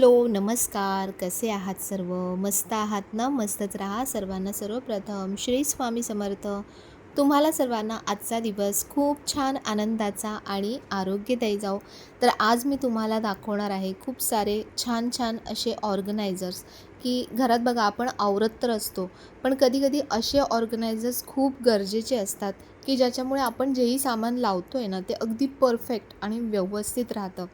Hello, नमस्कार. कसे आहात सर्व? मस्त आहात ना? मस्तच राहा. सर्वांना सर्वप्रथम श्री स्वामी समर्थ. तुम्हाला सर्वांना आजचा दिवस खूप छान आनंदाचा आणि आरोग्यदायी जाओ. तर आज मी तुम्हाला दाखवणार आहे खूप सारे छान-छान असे ऑर्गनायझर्स, की घरात बघा आपण आवरत तर असतो, पण कधी-कधी असे ऑर्गनायझर्स खूप गरजेचे असतात, की ज्याच्यामुळे आपण जेही सामान लावतोय ना, ते अगदी परफेक्ट आणि व्यवस्थित राहतं.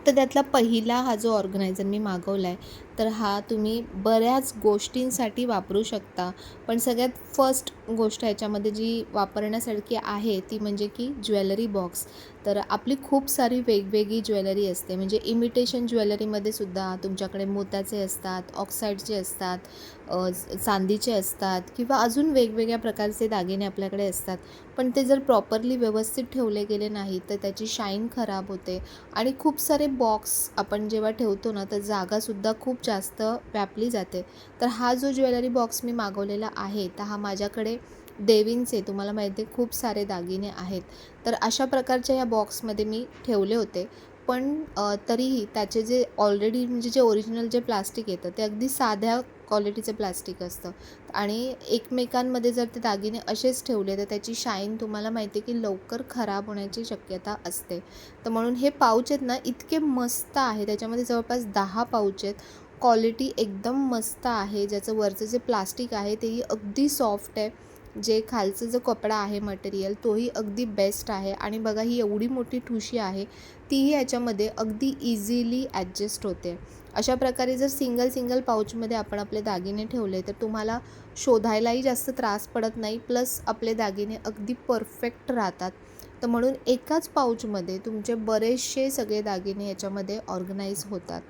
तर त्यातला पहिला हा जो ऑर्गनायझर मी मागवला आहे, तर हा तुम्ही बऱ्याच गोष्टींसाठी वापरू शकता. पण सगळ्यात फर्स्ट गोष्ट ह्याच्यामध्ये जी वापरण्यासारखी आहे, ती म्हणजे की ज्वेलरी बॉक्स. तर आपली खूप सारी वेगवेगळी ज्वेलरी असते, म्हणजे इमिटेशन ज्वेलरीमध्ये सुद्धा तुमच्याकडे मोत्याचे असतात, ऑक्साईडचे असतात, चांदीचे असतात किंवा अजून वेगवेगळ्या प्रकारचे दागिने आपल्याकडे असतात. पण ते जर प्रॉपरली व्यवस्थित ठेवले गेले नाहीत, तर त्याची शाईन खराब होते आणि खूप सारे बॉक्स आपण जेव्हा ठेवतो ना, तर जागासुद्धा खूप जास्त व्यापली जाते. तर हा जो ज्वेलरी बॉक्स मी मागवलेला आहे, तर हा माझ्याकडे देवींचे तुम्हाला माहिती आहे खूप सारे दागिने आहेत. तर अशा प्रकारच्या या बॉक्समध्ये मी ठेवले होते. पण तरीही त्याचे जे ऑलरेडी म्हणजे जे ओरिजिनल जे प्लास्टिक येतं, ते अगदी साध्या क्वालिटीचं प्लास्टिक असतं आणि एकमेकांमध्ये जर ते दागिने असेच ठेवले, तर त्याची शाईन तुम्हाला माहिती आहे की लवकर खराब होण्याची शक्यता असते. तर म्हणून हे पाऊच आहेत ना, इतके मस्त आहे. त्याच्यामध्ये जवळपास 10 पाऊच आहेत. क्वालिटी एकदम मस्त आहे. ज्याचं वरचं जे प्लास्टिक आहे तेही अगदी सॉफ्ट आहे. जे खालचं जो कपडा आहे मटेरियल तोही अगदी बेस्ट आहे आणि बघा ही एवढी मोठी ठुशी आहे, तीही याच्यामध्ये अगदी इझिली ॲडजस्ट होते. अशा प्रकारे जर सिंगल पाऊचमध्ये आपण आपले दागिने ठेवले, तर तुम्हाला शोधायलाही जास्त त्रास पडत नाही. प्लस आपले दागिने अगदी परफेक्ट राहतात. तर म्हणून एकाच पाऊचमध्ये तुमचे बरेचसे सगळे दागिने याच्यामध्ये ऑर्गनाइज होतात.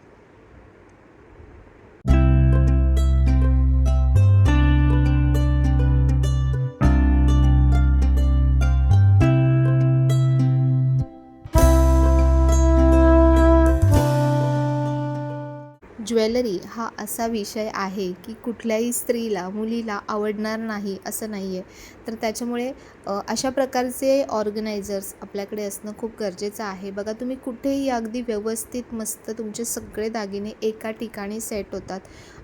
ज्वेलरी हा असा विषय आहे की कुठल्याही स्त्रीला, मुलीला आवडणार नाही असं नाही आहे. तर त्याच्यामुळे अशा प्रकारचे ऑर्गनायझर्स आपल्याकडे असणं खूप गरजेचं आहे. बघा तुम्ही कुठेही अगदी व्यवस्थित मस्त तुमचे सगळे दागिने एका ठिकाणी सेट होतात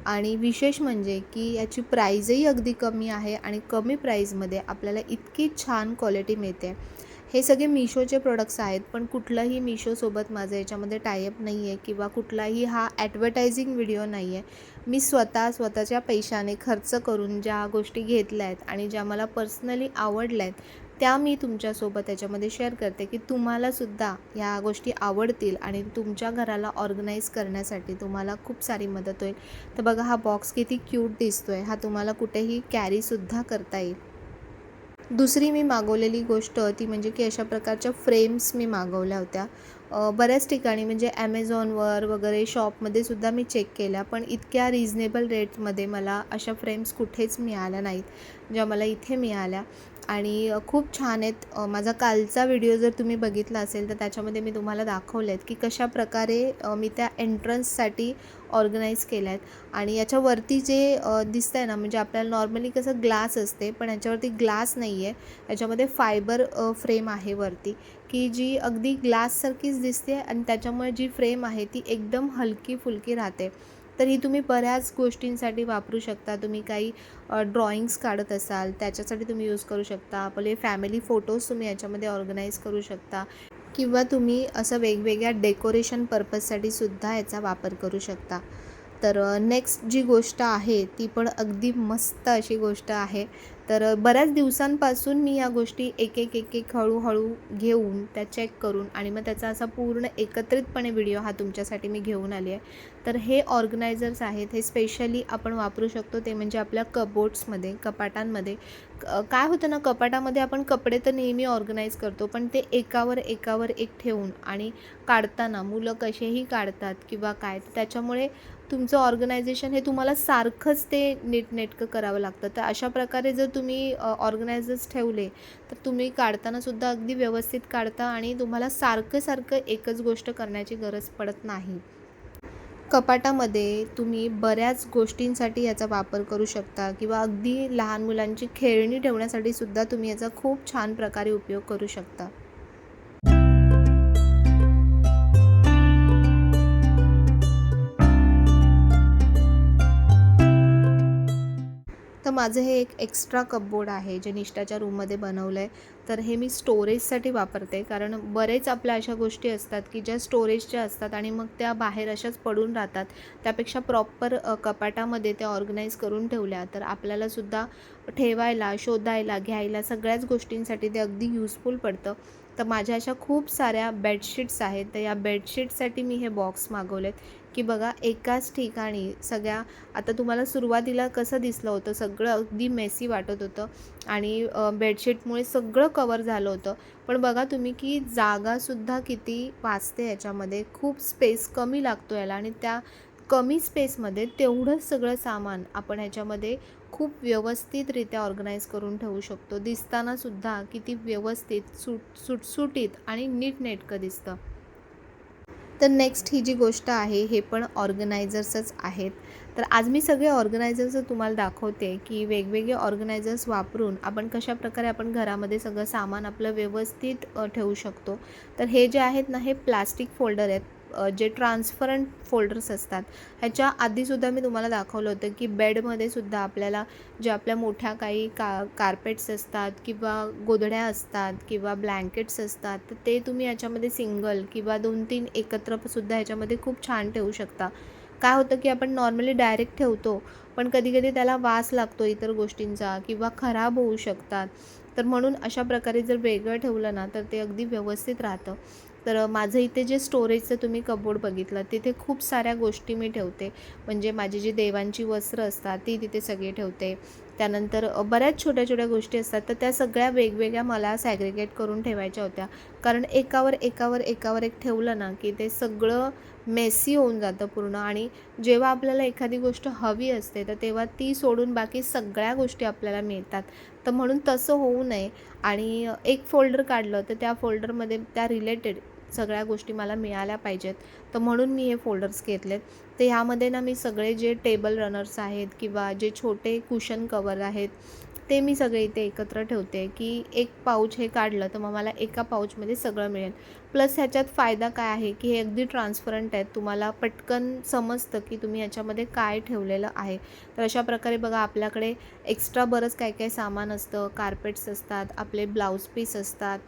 आणि विशेष म्हणजे की याची प्राईजही अगदी कमी आहे आणि कमी प्राईजमध्ये आपल्याला इतकी छान क्वालिटी मिळते. हे सगळे मिशोचे प्रोडक्ट्स आहेत, पण कुठलंही मिशोसोबत माझं याच्यामध्ये टायअप नाही आहे किंवा कुठलाही हा ॲडव्हर्टायझिंग व्हिडिओ नाही आहे. मी स्वतःच्या पैशाने खर्च करून ज्या गोष्टी घेतल्या आहेत आणि ज्या मला पर्सनली आवडल्या आहेत, त्या मी तुमच्यासोबत याच्यामध्ये शेअर करते की तुम्हालासुद्धा ह्या गोष्टी आवडतील आणि तुमच्या घराला ऑर्गनाईज करण्यासाठी तुम्हाला खूप सारी मदत होईल. तर बघा हा बॉक्स किती क्यूट दिसतो आहे. हा तुम्हाला कुठेही कॅरीसुद्धा करता येईल. दुसरी मी मागवलेली गोष्ट ती म्हणजे की अशा प्रकारच्या फ्रेम्स मी मागवल्या होत्या. बऱ्याच ठिकाणी म्हणजे ॲमेझॉनवर वगैरे शॉपमध्ये सुद्धा मी चेक केल्या, पण इतक्या रिझनेबल रेटमध्ये मला अशा फ्रेम्स कुठेच मिळाल्या नाहीत, ज्या मला इथे मिळाल्या आणि खूप छान आहेत. माझा कालचा व्हिडिओ जर तुम्ही बघितला असेल, तर त्याच्यामध्ये मी तुम्हाला दाखवले आहेत की कशाप्रकारे मी त्या एंट्रन्ससाठी ऑर्गनाईज केल्या आहेत आणि याच्यावरती जे दिसतं आहे ना, म्हणजे आपल्याला नॉर्मली कसं ग्लास असते, पण याच्यावरती ग्लास नाही आहे. याच्यामध्ये फायबर फ्रेम आहे वरती, की जी अगदी ग्लाससारखीच दिसते आणि त्याच्यामुळे जी फ्रेम आहे ती एकदम हलकी-फुलकी राहते. तर ही तुम्ही बऱ्याच गोष्टींसाठी वापरू शकता. तुम्ही काही ड्रॉइंग्स काढत असाल, त्याच्यासाठी तुम्ही यूज करू शकता. आपले फॅमिली फोटोज तुम्ही याच्यामध्ये ऑर्गनाईज करू शकता किंवा तुम्ही असं वेगवेगळ्या डेकोरेशन पर्पजसाठी सुद्धा याचा वापर करू शकता. तर नेक्स्ट जी गोष्ट आहे ती पण अगदी मस्त अशी गोष्ट आहे. तर बऱ्याच दिवसांपासून मी या गोष्टी एक हळूहळू घेऊन त्या चेक करून आणि मग त्याचा असा पूर्ण एकत्रितपणे व्हिडिओ हा तुमच्यासाठी मी घेऊन आली आहे. तर हे ऑर्गनायझर्स आहेत, हे स्पेशली आपण वापरू शकतो ते म्हणजे आपल्या कबोर्ड्समध्ये, कपाटांमध्ये. काय होतं ना, कपाटामध्ये आपण कपडे तर नेहमी ऑर्गनाईज करतो, पण ते एकावर एक ठेवून आणि काढताना मुलं कसेही काढतात किंवा काय, तर त्याच्यामुळे तुमचं ऑर्गनायझेशन हे तुम्हाला सारखंच ते नीटनेटकं करावं लागतं. तर अशा प्रकारे जर तुम्ही ऑर्गनायझर्स ठेवले, तर तुम्ही काढतानासुद्धा अगदी व्यवस्थित काढता आणि तुम्हाला सारखं एकच गोष्ट करण्याची गरज पडत नाही. कपाटामध्ये तुम्ही बऱ्याच गोष्टींसाठी याचा वापर करू शकता किंवा अगदी लहान मुलांची खेळणी ठेवण्यासाठी सुद्धा तुम्ही याचा खूप छान प्रकारे उपयोग करू शकता. माझं हे एक एक्स्ट्रा कपबोर्ड आहे जे निष्ठाच्या रूममध्ये बनवलं आहे. तर हे मी स्टोरेजसाठी वापरते, कारण बरेच आपल्या अशा गोष्टी असतात की ज्या स्टोरेजच्या असतात आणि मग त्या बाहेर अशाच पडून राहतात. त्यापेक्षा प्रॉपर कपाटामध्ये त्या ऑर्गनाईज करून ठेवल्या तर आपल्यालासुद्धा ठेवायला, शोधायला, घ्यायला सगळ्याच गोष्टींसाठी ते अगदी यूजफुल पडतं. तर माझ्या अशा खूप साऱ्या बेडशीट्स आहेत. तर या बेडशीटसाठी मी हे बॉक्स मागवलेत की बघा एकाच ठिकाणी सगळ्या. आता तुम्हाला सुरुवातीला कसं दिसलं होतं, सगळं अगदी मेसी वाटत होतं आणि बेडशीटमुळे सगळं कवर झालं होतं. पण बघा तुम्ही की जागासुद्धा किती वाचते याच्यामध्ये. खूप स्पेस कमी लागतो याला आणि त्या कमी स्पेसमध्ये तेवढंच सगळं सामान आपण ह्याच्यामध्ये खूप व्यवस्थितरित्या ऑर्गनाईज करून ठेवू शकतो. दिसतानासुद्धा किती व्यवस्थित सुटसुटीत आणि नीटनेटकं दिसतं. तर नेक्स्ट ही जी गोष्ट आहे हे पण ऑर्गनायझर्सच आहेत. तर आज मी सगळे ऑर्गनायझर्स तुम्हाला दाखवते की वेगवेगळे ऑर्गनायझर्स वापरून आपण कशाप्रकारे आपण घरामध्ये सगळं सामान आपलं व्यवस्थित ठेवू शकतो. तर हे जे आहेत ना, हे प्लास्टिक फोल्डर आहेत, जे ट्रान्सपरंट फोल्डर्स असतात. ह्याच्या आधीसुद्धा मी तुम्हाला दाखवलं होतं की बेडमध्ये सुद्धा आपल्याला जे आपल्या मोठ्या काही कार्पेट्स असतात किंवा गोधड्या असतात किंवा ब्लँकेट्स असतात, तर ते तुम्ही याच्यामध्ये सिंगल किंवा 2-3 एकत्रसुद्धा ह्याच्यामध्ये खूप छान ठेवू शकता. काय होतं की आपण नॉर्मली डायरेक्ट ठेवतो, पण कधी-कधी त्याला वास लागतो इतर गोष्टींचा किंवा खराब होऊ शकतात. तर म्हणून अशा प्रकारे जर वेगळं ठेवलं ना, तर ते अगदी व्यवस्थित राहतं. तर माझं इथे जे स्टोरेजचं तुम्ही कबोर्ड बघितलं, तिथे खूप साऱ्या गोष्टी मी ठेवते. म्हणजे माझी जी देवांची वस्त्र असतात ती तिथे सगळी ठेवते. त्यानंतर बऱ्याच छोट्या-छोट्या गोष्टी असतात, तर त्या सगळ्या वेगवेगळ्या मला सॅग्रिगेट करून ठेवायच्या होत्या. कारण एकावर एक ठेवलं ना, की ते सगळं मेसी होऊन जातं पूर्ण. आणि जेव्हा आपल्याला एखादी गोष्ट हवी असते, तर तेव्हा ती सोडून बाकी सगळ्या गोष्टी आपल्याला मिळतात. तर म्हणून तसं होऊ नये आणि एक फोल्डर काढलं, तर त्या फोल्डरमध्ये त्या रिलेटेड सगळ्या गोष्टी मला मिळाल्या पाहिजेत. तर म्हणून मी हे फोल्डर्स घेतलेत. तर ह्यामध्ये ना मी सगळे जे टेबल रनर्स आहेत किंवा जे छोटे कुशन कवर आहेत, ते मी सगळे इथे एकत्र ठेवते की एक पाऊच हे काढलं तर मग मला एका पाऊचमध्ये सगळं मिळेल. प्लस ह्याच्यात फायदा काय आहे की हे अगदी ट्रान्सपरंट आहेत. तुम्हाला पटकन समजतं की तुम्ही याच्यामध्ये काय ठेवलेलं आहे. तर अशा प्रकारे बघा आपल्याकडे एक्स्ट्रा बरंच काय काय सामान असतं. कार्पेट्स असतात, आपले ब्लाऊज पीस असतात,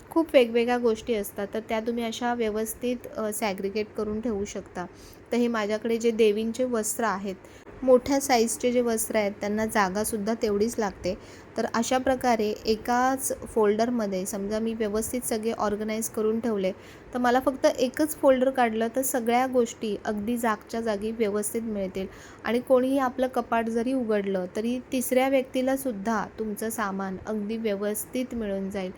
खूप वेगवेगळ्या गोष्टी असतात. तर त्या तुम्ही अशा व्यवस्थित सॅग्रिगेट करून ठेवू शकता. तर हे माझ्याकडे जे देवींचे वस्त्र आहेत, मोठ्या साईजचे जे वस्त्र आहेत, त्यांना जागासुद्धा तेवढीच लागते. तर अशा प्रकारे एकाच फोल्डरमध्ये समजा मी व्यवस्थित सगळे ऑर्गनाईज करून ठेवले, तर मला फक्त एकच फोल्डर काढलं तर सगळ्या गोष्टी अगदी जागच्या जागी व्यवस्थित मिळतील. आणि कोणीही आपलं कपाट जरी उघडलं तरी तिसऱ्या व्यक्तीलासुद्धा तुमचं सामान अगदी व्यवस्थित मिळून जाईल.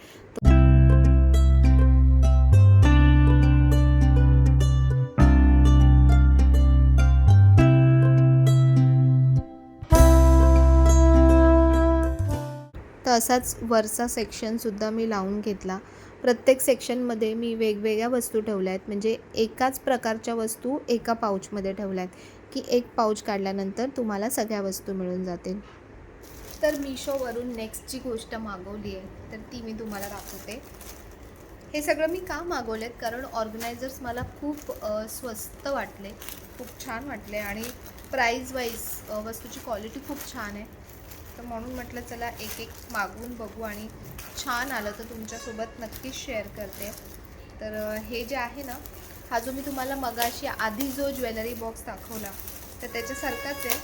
तर असाच वरचा सेक्शनसुद्धा मी लावून घेतला. प्रत्येक सेक्शनमध्ये मी वेगवेगळ्या वस्तू ठेवल्या आहेत. म्हणजे एकाच प्रकारच्या वस्तू एका पाऊचमध्ये ठेवल्या आहेत की एक पाऊच काढल्यानंतर तुम्हाला सगळ्या वस्तू मिळून जातील. तर मिशोवरून नेक्स्ट जी गोष्ट मागवली आहे तर ती मी तुम्हाला दाखवते. हे सगळं मी का मागवलेत, कारण ऑर्गनायझर्स मला खूप स्वस्त वाटले, खूप छान वाटले आणि प्राईज वाईज वस्तूची क्वालिटी खूप छान आहे. तर म्हणून म्हटलं चला एक एक मागवून बघू आणि छान आलं तर तुमच्यासोबत नक्कीच शेअर करते. तर हे जे आहे ना, हा जो मी तुम्हाला मगाशी आधी जो ज्वेलरी बॉक्स दाखवला तर त्याच्यासारखाच आहे.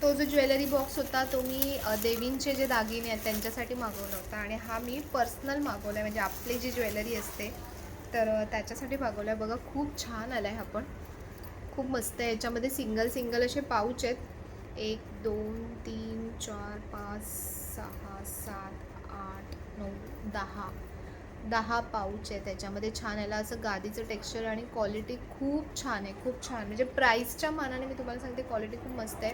तो जो ज्वेलरी बॉक्स होता तो मी देवींचे जे दागिने आहेत त्यांच्यासाठी मागवला होता आणि हा मी पर्सनल मागवला आहे, म्हणजे आपली जी ज्वेलरी असते तर त्याच्यासाठी मागवला आहे. बघा खूप छान आला आहे हा पण, खूप मस्त आहे. याच्यामध्ये सिंगल सिंगल असे पाऊच आहेत. 1 2 3 4 5 6 7 8 9 10 पाऊच आहे त्याच्यामध्ये. छान याला असं गादीचं टेक्स्चर आणि क्वालिटी खूप छान आहे, खूप छान. म्हणजे प्राईसच्या मानाने मी तुम्हाला सांगते क्वालिटी खूप मस्त आहे.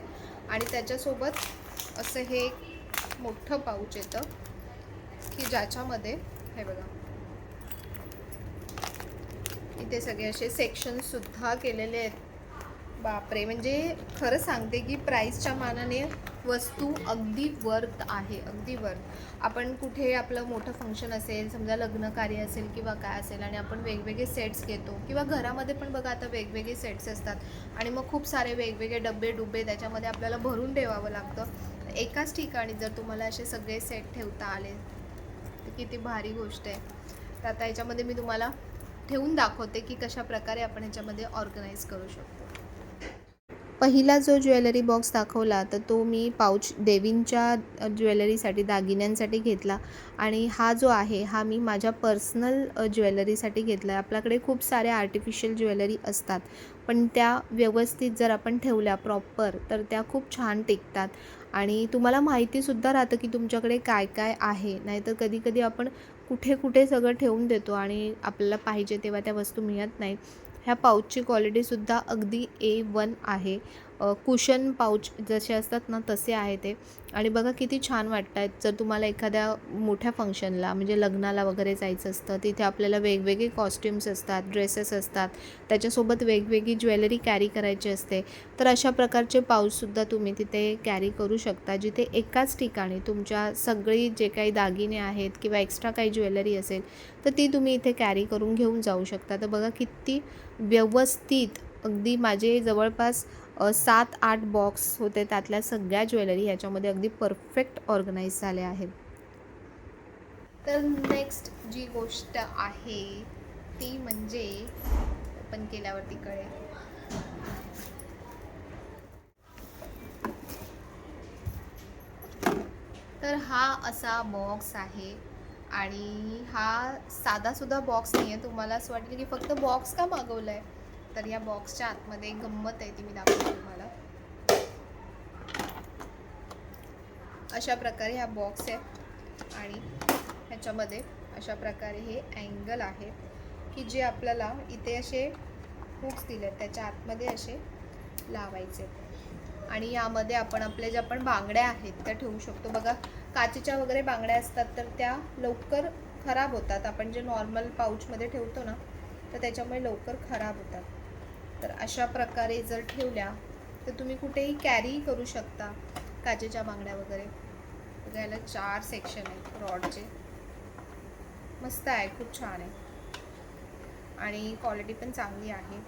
आणि त्याच्यासोबत असं हे मोठं पाऊच येतं की ज्याच्यामध्ये हे बघा इथे सगळे असे सेक्शनसुद्धा केलेले आहेत. बापरे, म्हणजे खरं सांगते की प्राईसच्या मानाने वस्तू अगदी वर्थ आहे, अगदी वर्थ. आपण कुठे आपलं मोठं फंक्शन असेल, समजा लग्न कार्य असेल किंवा काय असेल, आणि आपण वेगवेगळे सेट्स घेतो, किंवा घरामध्ये पण बघा आता वेगवेगळे सेट्स असतात, आणि मग खूप सारे वेगवेगळे डबे त्याच्यामध्ये आपल्याला भरून ठेवावं लागतं. एकाच ठिकाणी जर तुम्हाला असे सगळे सेट ठेवता आले तर किती भारी गोष्ट आहे. तर आता याच्यामध्ये मी तुम्हाला ठेवून दाखवते की कशा प्रकारे आपण याच्यामध्ये ऑर्गनाईज करू शकतो. पहिला जो ज्वेलरी बॉक्स दाखवला तर तो मी पाऊच देवींच्या ज्वेलरीसाठी, दागिन्यांसाठी घेतला, आणि हा जो आहे हा मी माझ्या पर्सनल ज्वेलरीसाठी घेतला आहे. आपल्याकडे खूप साऱ्या आर्टिफिशियल ज्वेलरी असतात, पण त्या व्यवस्थित जर आपण ठेवल्या प्रॉपर तर त्या खूप छान टिकतात, आणि तुम्हाला माहितीसुद्धा राहतं की तुमच्याकडे काय काय आहे. नाहीतर कधी कधी आपण कुठे कुठे सगळं ठेवून देतो आणि आपल्याला पाहिजे तेव्हा त्या वस्तू मिळत नाही. ह्या पाऊचची क्वालिटीसुद्धा अगदी A1 आहे. कुशन पाऊच जसे असतात ना तसे आहे ते, आणि बघा किती छान वाटत आहेत. जर तुम्हाला एखाद्या मोठ्या फंक्शनला म्हणजे लग्नाला वगैरे जायचं असतं, तिथे आपल्याला वेगवेगळे कॉस्ट्युम्स असतात, ड्रेसेस असतात, त्याच्यासोबत वेगवेगळी ज्वेलरी कॅरी करायची असते, तर अशा प्रकारचे पाऊचसुद्धा तुम्ही तिथे कॅरी करू शकता, जिथे एकाच ठिकाणी तुमच्या सगळी जे काही दागिने आहेत किंवा एक्स्ट्रा काही ज्वेलरी असेल तर ती तुम्ही इथे कॅरी करून घेऊन जाऊ शकता. तर बघा किती व्यवस्थित, अगदी माझे जवळपास 7-8 बॉक्स होते, त्यातल्या सगळ्या ज्वेलरी ह्याच्यामध्ये अगदी परफेक्ट ऑर्गनाईज झाल्या आहेत. तर नेक्स्ट जी गोष्ट आहे ती म्हणजे ओपन केल्यावरती कळेल. तर हा असा बॉक्स आहे, आणि हा साधासुद्धा बॉक्स नाही आहे. तुम्हाला असं वाटेल की फक्त बॉक्स का मागवला आहे, तर या बॉक्सच्या आतमध्ये एक गंमत आहे, ती मी दाखवते तुम्हाला. अशा प्रकारे हा बॉक्स आहे, आणि ह्याच्यामध्ये अशा प्रकारे हे अँगल आहे की जे आपल्याला इथे असे हुक्स दिले आहेत त्याच्या आतमध्ये असे लावायचे, आणि यामध्ये आपण आपल्या ज्या पण बांगड्या आहेत त्या ठेवू शकतो. बघा काचेच्या वगैरे बांगड्या असतात तर त्या लवकर खराब होतात, आपण जे नॉर्मल पाऊचमध्ये ठेवतो ना तर त्याच्यामुळे लवकर खराब होतात. तर अशा प्रकारे जर ठेवल्या तर तुम्ही कुठेही कॅरी करू शकता काचेच्या बांगड्या वगैरे. बघा याला 4 सेक्शन आहेत रॉडचे, मस्त आहे, खूप छान आहे, आणि क्वालिटी पण चांगली आहे.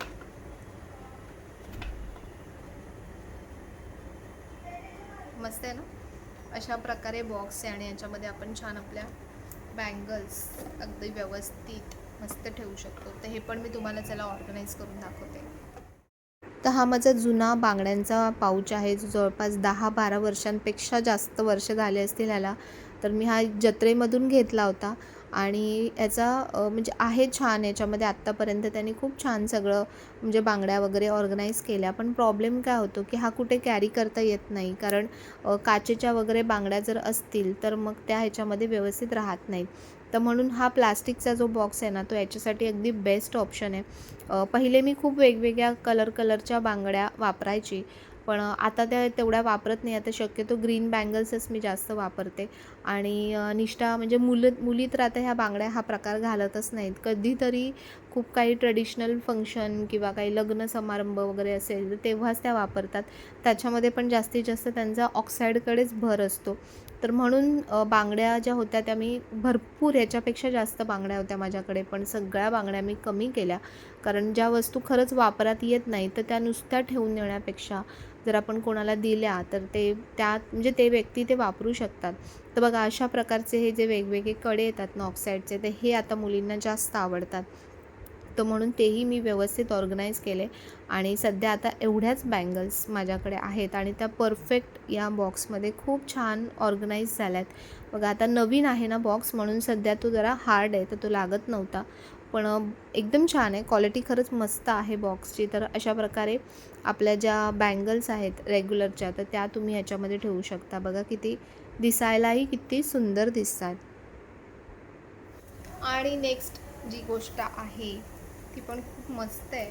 मस्त आहे ना. अशा प्रकारे बॉक्स आहे, आणि याच्यामध्ये आपण छान आपल्या बँगल्स अगदी व्यवस्थित मस्त ठेवू शकतो. तर हे पण मी तुम्हाला चला ऑर्गनाईज करून दाखवते. तर हा माझा जुना बांगड्यांचा पाऊच आहे, जो जवळपास 10-12 वर्षांपेक्षा जास्त वर्ष झाले असतील ह्याला. तर मी हा जत्रेमधून घेतला होता, आणि याचा म्हणजे आहे छान. याच्यामध्ये आत्तापर्यंत त्यांनी खूप छान सगळं म्हणजे बांगड्या वगैरे ऑर्गनाईज केल्या. पण प्रॉब्लेम काय होतो की हा कुठे कॅरी करता येत नाही, कारण काचेच्या वगैरे बांगड्या जर असतील तर मग त्या ह्याच्यामध्ये व्यवस्थित राहत नाहीत. तर म्हणून हा प्लास्टिकचा जो बॉक्स आहे ना तो याच्यासाठी अगदी बेस्ट ऑप्शन आहे. पहिले मी खूप वेगवेगळ्या कलरच्या बांगड्या वापरायची, पण आता त्या तेवढ्या वापरत नाही. आता शक्यतो ग्रीन बँगल्सच मी जास्त वापरते, आणि निष्ठा म्हणजे मुली तर आता ह्या बांगड्या हा प्रकार घालतच नाहीत. कधीतरी खूप काही ट्रेडिशनल फंक्शन किंवा काही लग्न समारंभ वगैरे असेल तर तेव्हाच त्या वापरतात. त्याच्यामध्ये पण जास्तीत जास्त त्यांचा ऑक्साईडकडेच भर असतो. तर म्हणून बांगड्या ज्या होत्या त्या मी भरपूर, याच्यापेक्षा जास्त बांगड्या होत्या माझ्याकडे, पण सगळ्या बांगड्या मी कमी केल्या. कारण ज्या वस्तू खरंच वापरात येत नाही तर त्या नुसत्या ठेवून देण्यापेक्षा जर आपण कोणाला दिल्या तर म्हणजे ते व्यक्ती ते वापरू शकतात. तर बघा अशा प्रकारचे हे जे वेगवेगळे कडे येतात ना ऑक्साईडचे, ते हे आता मुलींना जास्त आवडतात. तर म्हणून तेही मी व्यवस्थित ऑर्गनाईज केले, आणि सध्या आता एवढ्याच बँगल्स माझ्याकडे आहेत, आणि त्या परफेक्ट या बॉक्समध्ये खूप छान ऑर्गनाईज झाल्या आहेत. बघा आता नवीन आहे ना बॉक्स, म्हणून सध्या तो जरा हार्ड आहे तर तो लागत नव्हता, पण एकदम छान आहे. क्वालिटी खरंच मस्त आहे बॉक्सची. तर अशा प्रकारे आपल्या ज्या बँगल्स आहेत रेग्युलरच्या तर त्या तुम्ही ह्याच्यामध्ये ठेवू शकता. बघा किती दिसायलाही किती सुंदर दिसतात. आणि नेक्स्ट जी गोष्ट आहे ती पण खूप मस्त आहे.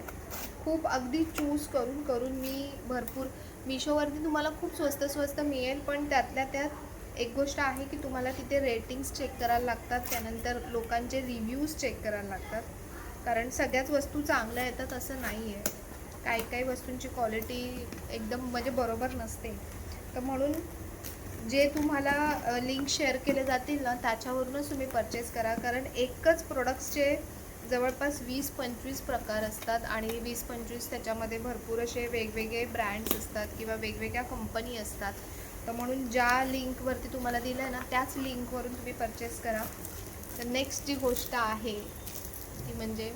खूप अगदी चूज करून करून मी भरपूर मिशोवरती तुम्हाला खूप स्वस्त मिळेल, पण त्यातल्या त्यात एक गोष्ट आहे की तुम्हाला तिथे रेटिंग्स चेक करायला लागतात, त्यानंतर लोकांचे रिव्ह्यूज चेक करायला लागतात, कारण सगळ्याच वस्तू चांगल्या येतात असं नाही आहे. काही काही वस्तूंची क्वालिटी एकदम म्हणजे बरोबर नसते. तर म्हणून जे तुम्हाला लिंक शेअर केले जातील ना त्याच्यावरूनच तुम्ही परचेस करा, कारण एकच प्रोडक्ट्सचे जवळपास 20-25 प्रकार असतात आणि 20-25 त्याच्यामध्ये भरपूर असे वेगवेगळे ब्रँड्स असतात किंवा वेगवेगळ्या कंपनी असतात. तर म्हणून ज्या लिंकवरती तुम्हाला दिलं आहे ना त्याच लिंकवरून तुम्ही परचेस करा. तर नेक्स्ट जी गोष्ट आहे ती म्हणजे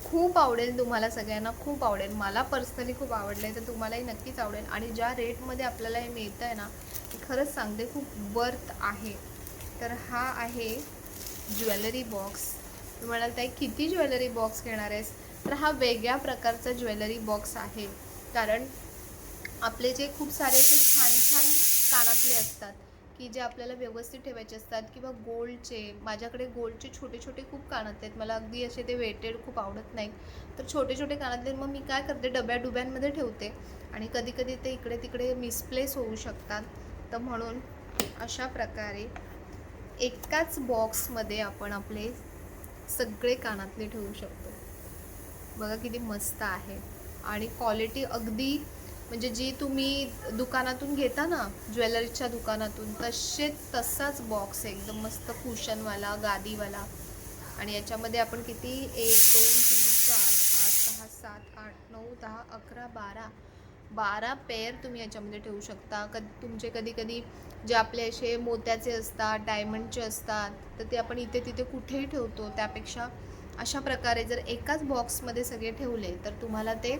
खूप आवडेल तुम्हाला सगळ्यांना, खूप आवडेल. मला पर्सनली खूप आवडलं आहे, तर तुम्हालाही नक्कीच आवडेल. आणि ज्या रेटमध्ये आपल्याला हे मिळतं आहे ना ते खरंच सांगते खूप वर्थ आहे. तर हा आहे ज्वेलरी बॉक्स. तुम्ही म्हणाल ताई किती ज्वेलरी बॉक्स घेणार आहेस? तर हा वेगळ्या प्रकारचा ज्वेलरी बॉक्स आहे, कारण आपले जे खूप सारे असे छान छान कानातले असतात की जे आपल्याला व्यवस्थित ठेवायचे असतात, किंवा गोल्डचे, माझ्याकडे गोल्डचे छोटे छोटे खूप कानातले आहेत, मला अगदी असे ते वेटेड खूप आवडत नाहीत. तर छोटे छोटे कानातले मग मी काय करते, डुब्यांमध्ये ठेवते आणि कधी कधी ते इकडे तिकडे मिसप्लेस होऊ शकतात. तर म्हणून अशा प्रकारे एकाच बॉक्समध्ये आपण आपले सगळे कानातले ठेवू शकतो. बघा किती मस्त आहे. आणि क्वालिटी अगदी म्हणजे जी तुम्ही दुकानातून घेता ना, ज्वेलरीच्या दुकानातून, तसाच बॉक्स आहे, एकदम मस्त कुशनवाला, गादीवाला. आणि याच्यामध्ये आपण किती 1 2 3 4 5 6 7 8 9 10 11 12 पेअर तुम्ही याच्यामध्ये ठेवू शकता. तुमचे कधी कधी जे आपले असे मोत्याचे असतात, डायमंडचे असतात, तर ते आपण इथे तिथे कुठेही ठेवतो. त्यापेक्षा अशा प्रकारे जर एकाच बॉक्समध्ये सगळे ठेवले तर तुम्हाला ते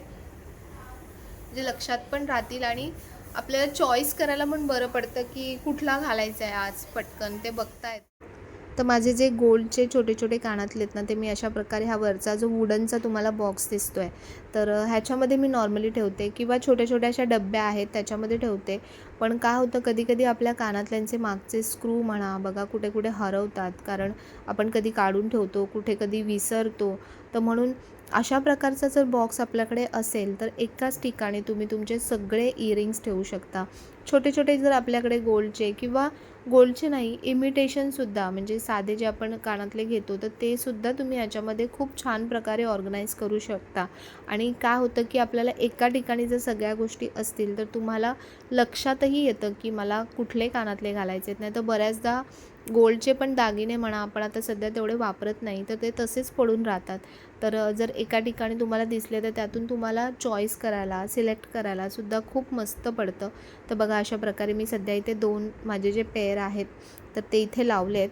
म्हणजे लक्षात पण राहतील आणि आपल्याला चॉईस करायला पण बरं पडतं की कुठला घालायचा आहे आज पटकन ते बघता येतं. तर माझे जे गोल्डचे छोटे छोटे कानातले आहेत ना ते मी अशा प्रकारे, हा वरचा जो वुडनचा तुम्हाला बॉक्स दिसतो आहे तर ह्याच्यामध्ये मी नॉर्मली ठेवते, किंवा छोट्या छोट्या अशा डब्या आहेत त्याच्यामध्ये ठेवते. पण काय होतं, कधी कधी आपल्या कानातल्यांचे मागचे स्क्रू म्हणा बघा कुठे कुठे हरवतात, कारण आपण कधी काढून ठेवतो, कुठे कधी विसरतो. तर म्हणून अशा प्रकारचा जर बॉक्स आपल्याकडे असेल तर एकाच ठिकाणी तुम्ही तुमचे सगळे इयरिंग्स ठेवू शकता. छोटे छोटे जर आपल्याकडे गोल्डचे, किंवा गोल्डचे नाही, इमिटेशनसुद्धा म्हणजे साधे जे आपण कानातले घेतो तर ते सुद्धा तुम्ही याच्यामध्ये खूप छान प्रकारे ऑर्गनाईज करू शकता. आणि काय होतं की आपल्याला एका ठिकाणी जर सगळ्या गोष्टी असतील तर तुम्हाला लक्षातही येतं की मला कुठले कानातले घालायचे आहेत. नाही तर बऱ्याचदा गोल्डचे पण दागिने म्हणा, आपण आता सध्या तेवढे वापरत नाही तर ते तसेच पडून राहतात. तर जर एका ठिकाणी तुम्हाला दिसले तर त्यातून तुम्हाला चॉईस करायला, सिलेक्ट करायला सुद्धा खूप मस्त पडतं. तर बघा अशा प्रकारे मी सध्या इथे 2 माझे जे पेअर आहेत तर ते इथे लावले आहेत.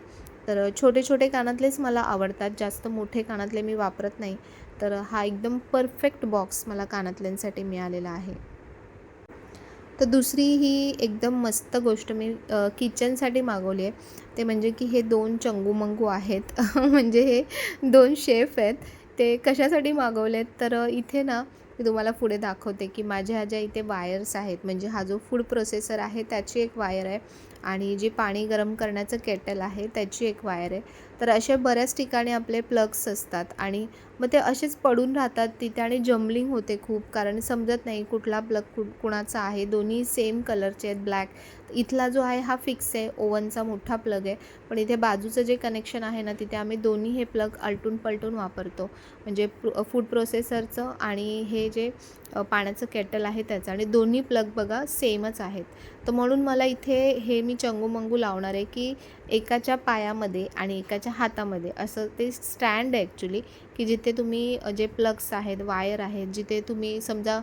तर छोटे छोटे कानातलेच मला आवडतात, जास्त मोठे कानातले मी वापरत नाही. तर हा एकदम परफेक्ट बॉक्स मला कानातल्यांसाठी मिळालेला आहे. तर दुसरी ही एकदम मस्त गोष्ट मी किचनसाठी मागवली आहे. ते म्हणजे की हे 2 चंगू-मंगू आहेत. म्हणजे हे 2 शेफ आहेत. ते कशासाठी मागवलेत तर इथे ना मी तुम्हाला पुढे दाखवते की माझ्या ह्या ज्या इथे वायर्स आहेत, म्हणजे हा जो फूड प्रोसेसर आहे त्याची एक वायर आहे आणि जी पाणी गरम करण्याचं केटल आहे त्याची एक वायर आहे. तर अशा बऱ्याच ठिकाणी आपले प्लग्स असतात आणि मग ते असेच पडून राहतात तिथे आणि जम्बलिंग होते खूप, कारण समजत नाही कुठला प्लग कुणाचा आहे. दोन्ही सेम कलरचे आहेत, ब्लॅक. इथला जो आहे हा फिक्स आहे, ओव्हनचा मोठा प्लग आहे. पण इथे बाजूचं जे कनेक्शन आहे ना तिथे आम्ही दोन्ही हे प्लग आलटून पलटून वापरतो, म्हणजे फूड प्रोसेसरचं आणि हे जे पाण्याचं केटल आहे त्याचं, आणि दोन्ही प्लग बघा सेमच आहेत. तर म्हणून मला इथे हे मी चंगूमंगू लावणार आहे की एकाच्या पायामध्ये आणि एकाच्या हातामध्ये असं ते स्टँड आहे ॲक्च्युली, की जिथे तुम्ही जे प्लग्स आहेत, वायर आहेत, जिथे तुम्ही समजा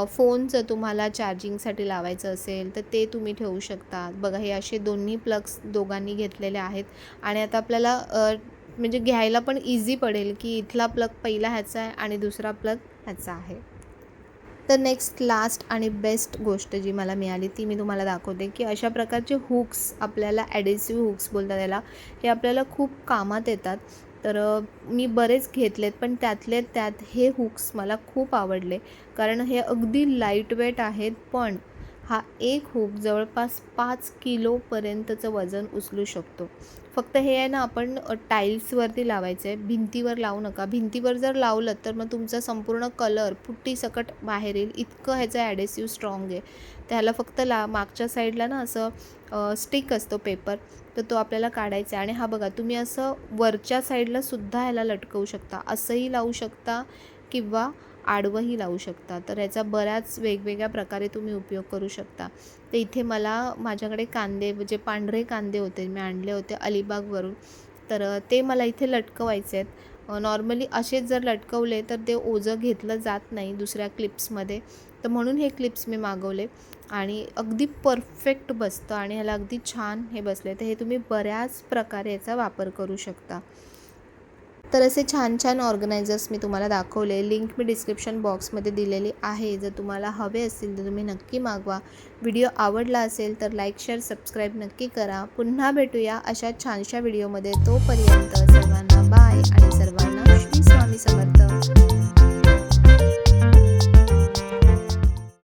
फोनचं तुम्हाला चार्जिंगसाठी लावायचं असेल तर ते तुम्ही ठेवू शकता. बघा हे असे दोन्ही प्लग्स दोघांनी घेतलेले आहेत आणि आता आपल्याला म्हणजे घ्यायला पण इझी पडेल की इथला प्लग पहिला ह्याचा आहे आणि दुसरा प्लग ह्याचा आहे. तर नेक्स्ट लास्ट आणि बेस्ट गोष्ट जी मला मिळाली ती मी तुम्हाला दाखवते, की अशा प्रकारचे हुक्स, आपल्याला ॲडेसिव्ह हुक्स बोलतात त्याला, हे आपल्याला खूप कामात येतात. तर मी बरेच घेतलेत पण त्यातले त्यात हे हुक्स मला खूप आवडले, कारण हे अगदी लाईटवेट आहेत. पण हा एक हुक जवळपास 5 किलोपर्यंतचं वजन उचलू शकतो. फक्त हे आहे ना आपण टाईल्सवरती लावायचं आहे, भिंतीवर लावू नका. भिंतीवर जर लावलं तर मग तुमचा संपूर्ण कलर पुट्टीसकट बाहेर येईल, इतकं ह्याचं ॲडेसिव्ह स्ट्रॉंग आहे. त्याला फक्त मागच्या साईडला ना असं स्टिक असतो पेपर, तर तो आपल्याला काढायचा आहे. आणि हा बघा तुम्ही असं वरच्या साईडला सुद्धा ह्याला लटकवू शकता, असंही लावू शकता किंवा आडवंही लावू शकता. तर याचा बऱ्याच वेगवेगळ्या प्रकारे तुम्ही उपयोग करू शकता. तर इथे मला माझ्याकडे कांदे जे पांढरे कांदे होते मी आणले होते अलिबागवरून, तर ते मला इथे लटकवायचे आहेत. नॉर्मली असेच जर लटकवले तर ते ओझं घेतलं जात नाही दुसऱ्या क्लिप्समध्ये, तर म्हणून हे क्लिप्स मी मागवले आणि अगदी परफेक्ट बसतं आणि ह्याला अगदी छान हे बसले. तर हे तुम्ही बऱ्याच प्रकारे याचा वापर करू शकता. तर असे छान छान ऑर्गनायझर्स मी तुम्हाला दाखवले. लिंक मी डिस्क्रिप्शन बॉक्समध्ये दिलेली आहे. जर तुम्हाला हवे असतील तर तुम्ही नक्की मागवा. व्हिडिओ आवडला असेल तर लाईक, शेअर, सबस्क्राईब नक्की करा. पुन्हा भेटूया अशा छानशा व्हिडिओमध्ये. तोपर्यंत सर्वांना बाय आणि सर्वांना श्री स्वामी समर्थ.